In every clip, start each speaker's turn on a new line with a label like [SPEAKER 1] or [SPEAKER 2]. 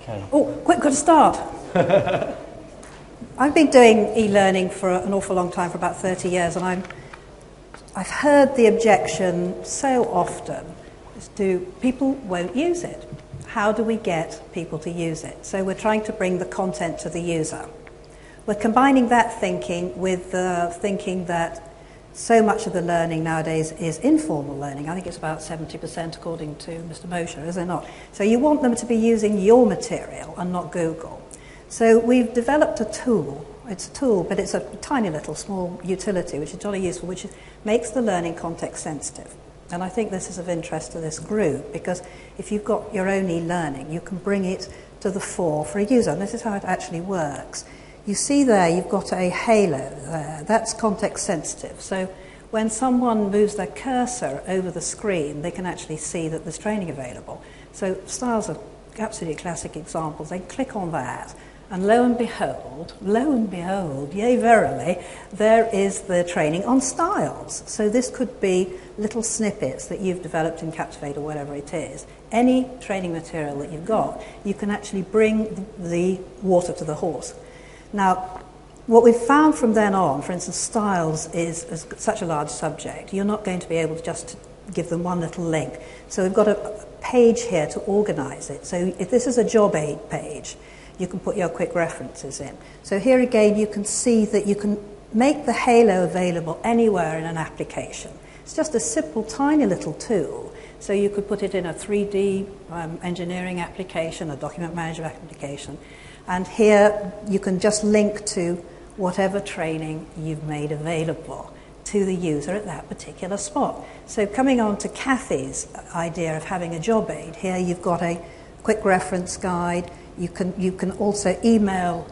[SPEAKER 1] Okay.
[SPEAKER 2] Oh, quick, got to start. I've been doing e-learning for an awful long time, for about 30 years, and I've heard the objection so often as to people won't use it. How do we get people to use it? So we're trying to bring the content to the user. We're combining that thinking with the thinking that so much of the learning nowadays is informal learning. I think it's about 70% according to Mr. Mosher, is it not? So you want them to be using your material and not Google. So we've developed a tool. It's a tool, but it's a tiny little small utility, which is jolly useful, which makes the learning context sensitive. And I think this is of interest to this group, because if you've got your own e-learning, you can bring it to the fore for a user. And this is how it actually works. You see there, you've got a halo there. That's context sensitive. So when someone moves their cursor over the screen, they can actually see that there's training available. So styles are absolutely classic examples. They click on that, and lo and behold, yea verily, there is the training on styles. So this could be little snippets that you've developed in Captivate or whatever it is. Any training material that you've got, you can actually bring the water to the horse. Now, what we've found from then on, for instance, styles is such a large subject, you're not going to be able to just give them one little link. So we've got a page here to organise it. So if this is a job aid page, you can put your quick references in. So here again, you can see that you can make the halo available anywhere in an application. It's just a simple, tiny little tool. So you could put it in a 3D engineering application, a document management application. And here you can just link to whatever training you've made available to the user at that particular spot. So coming on to Kathy's idea of having a job aid, here you've got a quick reference guide. You can also email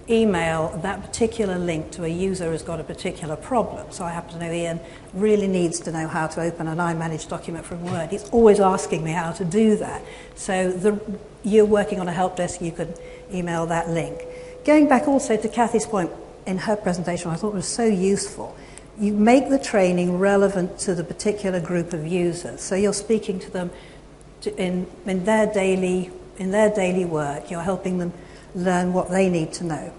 [SPEAKER 2] that particular link to a user who's got a particular problem. So I happen to know Ian really needs to know how to open an iManage document from Word. He's always asking me how to do that. So you're working on a help desk, you could email that link. Going back also to Kathy's point in her presentation, I thought was so useful. You make the training relevant to the particular group of users. So you're speaking to them in their daily work. You're helping them learn what they need to know.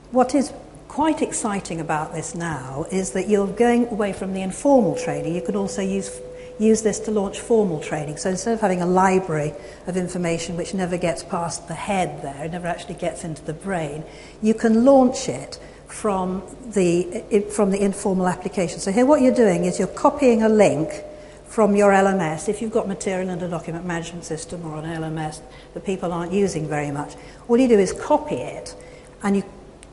[SPEAKER 2] What is quite exciting about this now is that you're going away from the informal training. You can also use this to launch formal training. So instead of having a library of information which never gets past the head there, it never actually gets into the brain, you can launch it from the informal application. So here what you're doing is you're copying a link from your LMS. If you've got material in a document management system or an LMS that people aren't using very much, all you do is copy it and you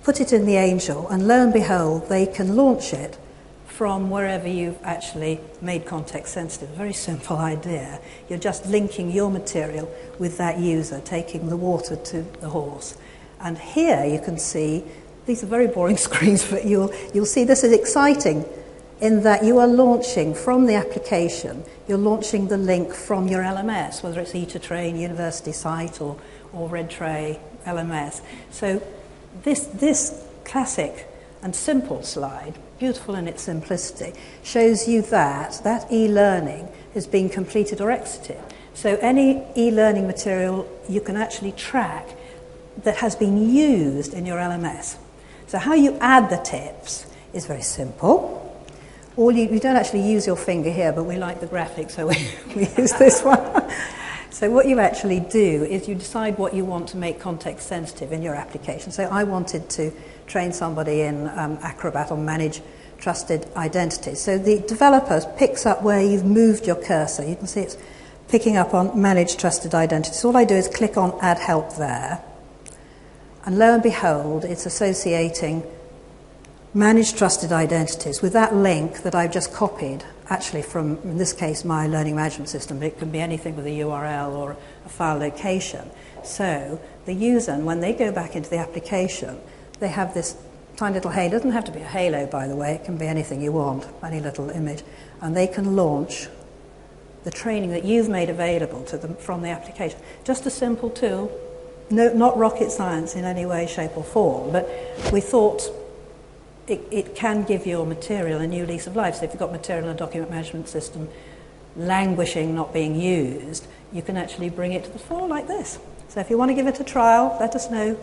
[SPEAKER 2] put it in the Angel, and lo and behold, they can launch it from wherever you've actually made context sensitive. Very simple idea. You're just linking your material with that user, taking the water to the horse. And here you can see, these are very boring screens, but you'll see this is exciting in that you are launching from the application, you're launching the link from your LMS, whether it's E2Train, University Site, or Red Tray LMS. So this classic and simple slide, beautiful in its simplicity, shows you that e-learning has been completed or exited. So any e-learning material you can actually track that has been used in your LMS. So how you add the tips is very simple. You don't actually use your finger here, but we like the graphics, so we use this one. So what you actually do is you decide what you want to make context sensitive in your application. So I wanted to train somebody in Acrobat on manage trusted identities. So the developer picks up where you've moved your cursor. You can see it's picking up on manage trusted identities. All I do is click on add help there. And lo and behold, it's associating manage trusted identities with that link that I've just copied, actually from, in this case, my learning management system, but it can be anything with a URL or a file location. So the user, when they go back into the application, they have this tiny little halo. It doesn't have to be a halo, by the way. It can be anything you want, any little image. And they can launch the training that you've made available to them from the application. Just a simple tool, not rocket science in any way, shape or form, but we thought it can give your material a new lease of life. So if you've got material in a document management system languishing, not being used, you can actually bring it to the fore like this. So if you want to give it a trial, let us know.